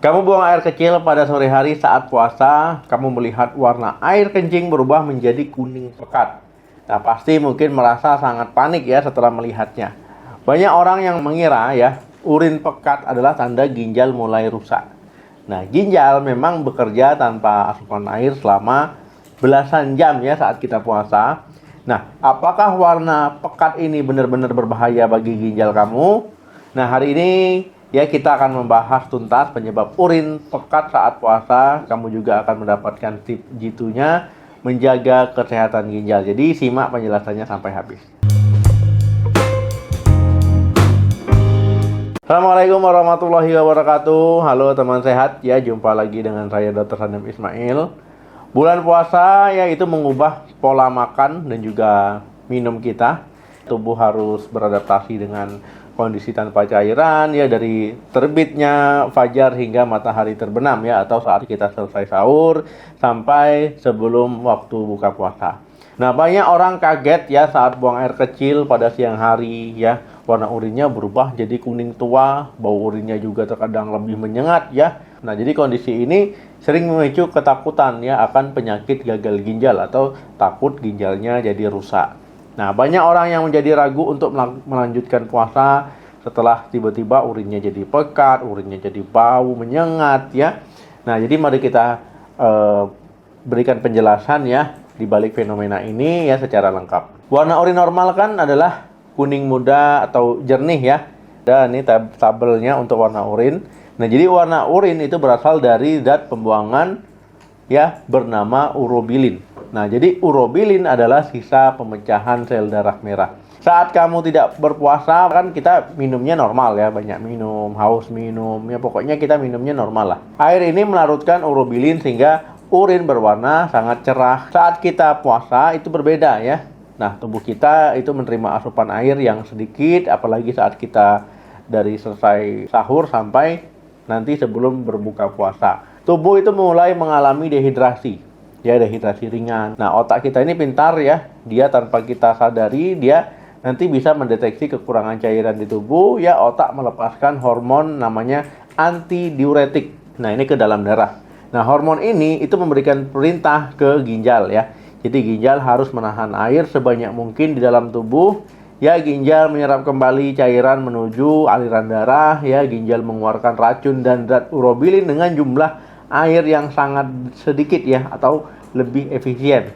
Kamu buang air kecil pada sore hari saat puasa, kamu melihat warna air kencing berubah menjadi kuning pekat. Nah, pasti mungkin merasa sangat panik ya setelah melihatnya. Banyak orang yang mengira ya, urin pekat adalah tanda ginjal mulai rusak. Nah, ginjal memang bekerja tanpa asupan air selama belasan jam ya saat kita puasa. Nah, apakah warna pekat ini benar-benar berbahaya bagi ginjal kamu? Nah, hari ini ya kita akan membahas tuntas penyebab urin pekat saat puasa. Kamu juga akan mendapatkan tips jitunya menjaga kesehatan ginjal. Jadi simak penjelasannya sampai habis. Assalamualaikum warahmatullahi wabarakatuh. Halo teman sehat ya, jumpa lagi dengan saya Dr. Sanem Ismail. Bulan puasa ya itu mengubah pola makan dan juga minum kita. Tubuh harus beradaptasi dengan kondisi tanpa cairan ya, dari terbitnya fajar hingga matahari terbenam ya, atau saat kita selesai sahur sampai sebelum waktu buka puasa. Nah, banyak orang kaget ya saat buang air kecil pada siang hari ya, warna urinnya berubah jadi kuning tua, bau urinnya juga terkadang lebih menyengat ya. Nah, jadi kondisi ini sering memicu ketakutan ya akan penyakit gagal ginjal atau takut ginjalnya jadi rusak. Nah, banyak orang yang menjadi ragu untuk melanjutkan puasa setelah tiba-tiba urinnya jadi pekat, urinnya jadi bau, menyengat ya. Nah, jadi mari kita berikan penjelasan ya di balik fenomena ini ya secara lengkap. Warna urin normal kan adalah kuning muda atau jernih ya. Dan ini tabelnya untuk warna urin. Nah, jadi warna urin itu berasal dari zat pembuangan ya bernama urobilin. Nah, jadi urobilin adalah sisa pemecahan sel darah merah. Saat kamu tidak berpuasa kan kita minumnya normal ya, banyak minum, haus minum, ya pokoknya kita minumnya normal lah. Air ini melarutkan urobilin sehingga urin berwarna sangat cerah. Saat kita puasa itu berbeda ya. Nah, tubuh kita itu menerima asupan air yang sedikit, apalagi saat kita dari selesai sahur sampai nanti sebelum berbuka puasa. Tubuh itu mulai mengalami dehidrasi. Ya, dehidrasi ringan. Nah, otak kita ini pintar ya. Dia tanpa kita sadari, dia nanti bisa mendeteksi kekurangan cairan di tubuh. Ya, otak melepaskan hormon namanya antidiuretik. Nah, ini ke dalam darah. Nah, hormon ini itu memberikan perintah ke ginjal ya. Jadi ginjal harus menahan air sebanyak mungkin di dalam tubuh. Ya, ginjal menyerap kembali cairan menuju aliran darah. Ya, ginjal mengeluarkan racun dan zat urobilin dengan jumlah air yang sangat sedikit ya, atau lebih efisien.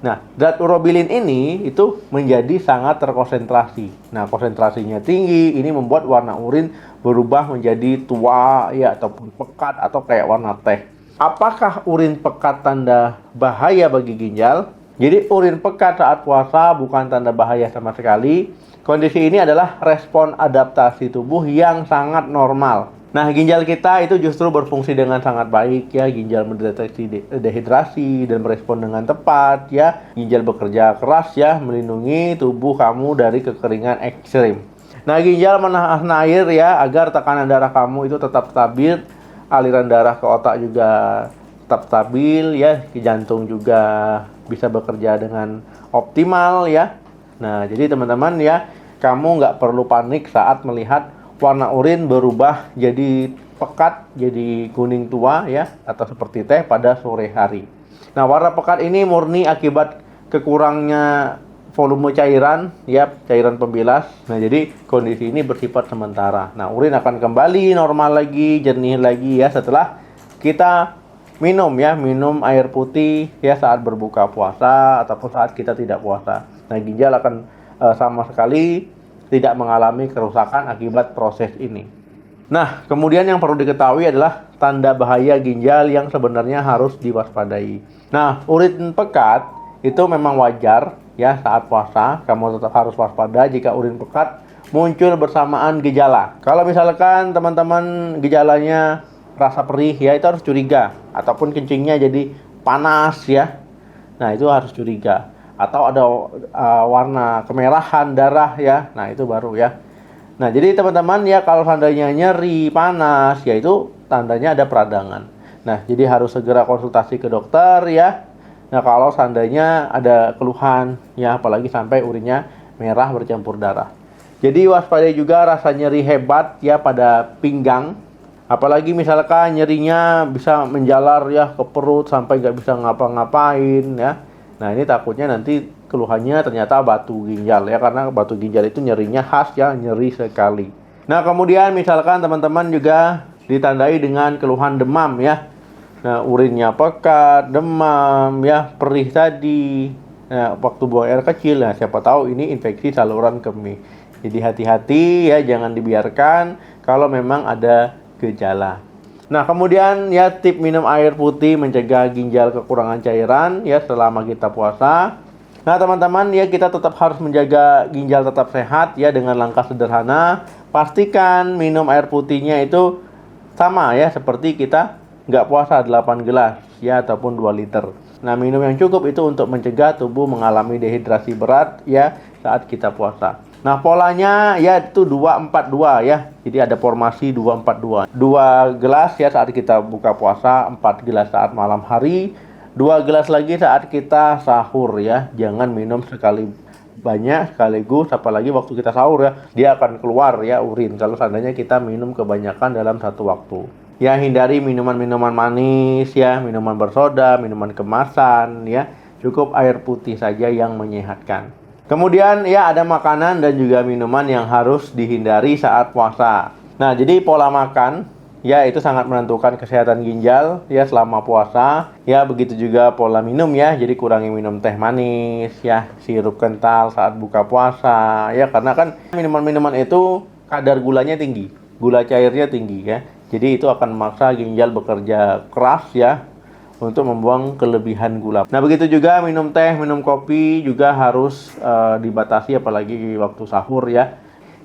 Nah, zat urobilin ini itu menjadi sangat terkonsentrasi. Nah, konsentrasinya tinggi, ini membuat warna urin berubah menjadi tua ya, ataupun pekat atau kayak warna teh. Apakah urin pekat tanda bahaya bagi ginjal? Jadi urin pekat saat puasa bukan tanda bahaya sama sekali. Kondisi ini adalah respon adaptasi tubuh yang sangat normal. Nah, ginjal kita itu justru berfungsi dengan sangat baik ya. Ginjal mendeteksi dehidrasi dan merespon dengan tepat ya. Ginjal bekerja keras ya, melindungi tubuh kamu dari kekeringan ekstrim. Nah, ginjal menahan air ya agar tekanan darah kamu itu tetap stabil, aliran darah ke otak juga tetap stabil ya, jantung juga bisa bekerja dengan optimal ya. Nah, jadi teman-teman ya, kamu nggak perlu panik saat melihat warna urin berubah jadi pekat, jadi kuning tua ya, atau seperti teh pada sore hari. Nah, warna pekat ini murni akibat kekurangnya volume cairan ya, cairan pembilas. Nah, jadi kondisi ini bersifat sementara. Nah, urin akan kembali normal lagi, jernih lagi ya setelah kita minum air putih ya saat berbuka puasa ataupun saat kita tidak puasa. Nah, ginjal akan sama sekali tidak mengalami kerusakan akibat proses ini. Nah, kemudian yang perlu diketahui adalah tanda bahaya ginjal yang sebenarnya harus diwaspadai. Nah, urin pekat itu memang wajar ya saat puasa. Kamu tetap harus waspada jika urin pekat muncul bersamaan gejala. Kalau misalkan teman-teman gejalanya rasa perih ya, itu harus curiga. Ataupun kencingnya jadi panas ya. Nah, itu harus curiga. Atau ada warna kemerahan darah ya, nah itu baru ya. Nah, jadi teman-teman ya, kalau seandainya nyeri, panas, ya itu tandanya ada peradangan. Nah, jadi harus segera konsultasi ke dokter ya. Nah, kalau seandainya ada keluhan ya, apalagi sampai urinnya merah bercampur darah. Jadi waspadai juga rasa nyeri hebat ya pada pinggang Apalagi misalkan nyerinya bisa menjalar ya ke perut sampai nggak bisa ngapa-ngapain ya. Nah ini takutnya nanti keluhannya ternyata batu ginjal ya, karena batu ginjal itu nyerinya khas ya, nyeri sekali. Nah kemudian misalkan teman-teman juga ditandai dengan keluhan demam ya. Nah urinnya pekat, demam ya, perih tadi. Nah waktu buang air kecil, nah siapa tahu ini infeksi saluran kemih. Jadi hati-hati ya, jangan dibiarkan kalau memang ada gejala. Nah kemudian ya, tip minum air putih mencegah ginjal kekurangan cairan ya selama kita puasa. Nah teman-teman ya, kita tetap harus menjaga ginjal tetap sehat ya dengan langkah sederhana. Pastikan minum air putihnya itu sama ya seperti kita nggak puasa, 8 gelas ya ataupun 2 liter. Nah minum yang cukup itu untuk mencegah tubuh mengalami dehidrasi berat ya saat kita puasa. Nah polanya ya itu 2-4-2 ya. Jadi ada formasi 2-4-2. 2 gelas ya saat kita buka puasa, 4 gelas saat malam hari, 2 gelas lagi saat kita sahur ya. Jangan minum sekali banyak sekaligus, apalagi waktu kita sahur ya. Dia akan keluar ya urin kalau seandainya kita minum kebanyakan dalam satu waktu. Ya hindari minuman-minuman manis ya, minuman bersoda, minuman kemasan ya. Cukup air putih saja yang menyehatkan. Kemudian ya ada makanan dan juga minuman yang harus dihindari saat puasa. Nah jadi pola makan ya itu sangat menentukan kesehatan ginjal ya selama puasa. Ya begitu juga pola minum ya, jadi kurangi minum teh manis ya, sirup kental saat buka puasa ya, karena kan minuman-minuman itu kadar gulanya tinggi, gula cairnya tinggi ya. Jadi itu akan memaksa ginjal bekerja keras ya untuk membuang kelebihan gula. Nah begitu juga minum teh, minum kopi juga harus dibatasi, apalagi waktu sahur ya.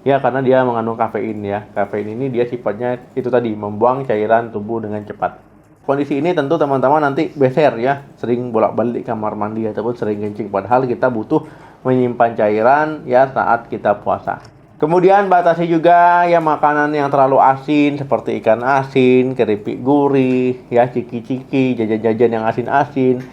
Ya karena dia mengandung kafein ya. Kafein ini dia sifatnya itu tadi, membuang cairan tubuh dengan cepat. Kondisi ini tentu teman-teman nanti beser ya, sering bolak-balik kamar mandi ataupun sering kencing, padahal kita butuh menyimpan cairan ya saat kita puasa. Kemudian batasi juga ya makanan yang terlalu asin seperti ikan asin, keripik gurih, ya ciki-ciki, jajan-jajan yang asin-asin,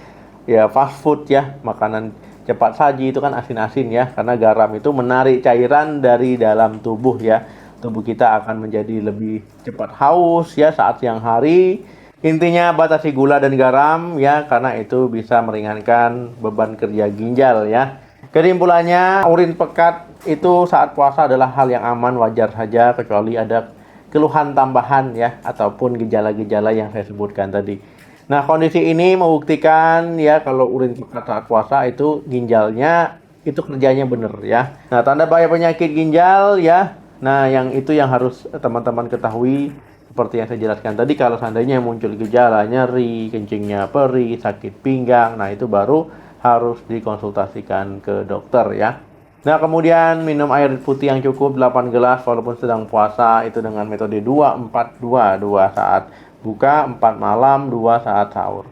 ya fast food ya, makanan cepat saji itu kan asin-asin ya, karena garam itu menarik cairan dari dalam tubuh ya. Tubuh kita akan menjadi lebih cepat haus ya saat siang hari. Intinya batasi gula dan garam ya, karena itu bisa meringankan beban kerja ginjal ya. Kesimpulannya, urin pekat itu saat puasa adalah hal yang aman, wajar saja, kecuali ada keluhan tambahan ya ataupun gejala-gejala yang saya sebutkan tadi. Nah kondisi ini membuktikan ya kalau urin pekat saat puasa itu ginjalnya itu kerjanya benar ya. Nah tanda bahaya penyakit ginjal ya, nah yang itu yang harus teman-teman ketahui. Seperti yang saya jelaskan tadi, kalau seandainya muncul gejala nyeri, kencingnya perih, sakit pinggang, nah itu baru harus dikonsultasikan ke dokter ya. Nah kemudian minum air putih yang cukup 8 gelas walaupun sedang puasa, itu dengan metode 2-4-2, 2 saat buka, 4 malam, 2 saat sahur.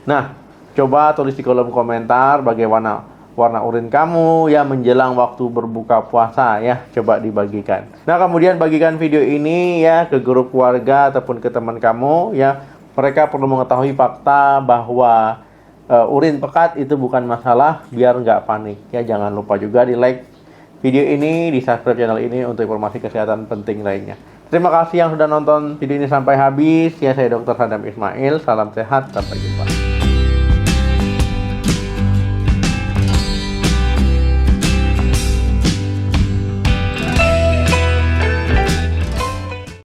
Nah coba tulis di kolom komentar bagaimana warna urin kamu ya menjelang waktu berbuka puasa ya, coba dibagikan. Nah kemudian bagikan video ini ya ke grup keluarga ataupun ke teman kamu ya, mereka perlu mengetahui fakta bahwa urin pekat itu bukan masalah, biar nggak panik ya. Jangan lupa juga di like video ini, di subscribe channel ini untuk informasi kesehatan penting lainnya. Terima kasih yang sudah nonton video ini sampai habis ya. Saya Dr. Sadam Ismail, salam sehat, sampai jumpa.